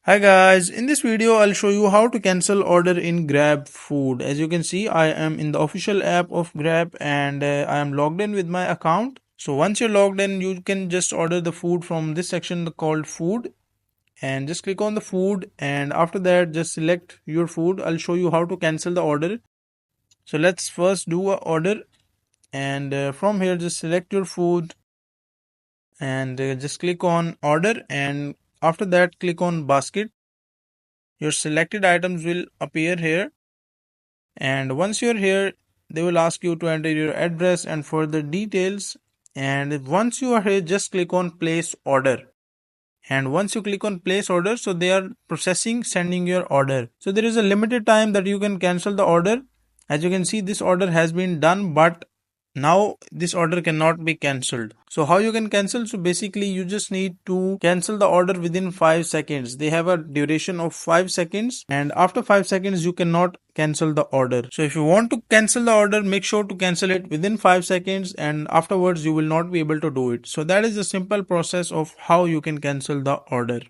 Hi guys, in this video I'll show you how to cancel order in GrabFood. As you can see, I am in the official app of Grab and I am logged in with my account. So once you're logged in, you can just order the food from this section called food and just click on the food, and after that just select your food. I'll show you how to cancel the order. So let's first do a order, and from here just select your food and just click on order, and after that click on basket. Your selected items will appear here, and once you're here they will ask you to enter your address and further details, and once you are here just click on place order. And once you click on place order, so they are processing sending your order. So there is a limited time that you can cancel the order. As you can see, this order has been done, but now this order cannot be cancelled. So how you can cancel? So basically you just need to cancel the order within 5 seconds. They have a duration of 5 seconds, and after 5 seconds you cannot cancel the order. So if you want to cancel the order, make sure to cancel it within 5 seconds, and afterwards you will not be able to do it. So that is the simple process of how you can cancel the order.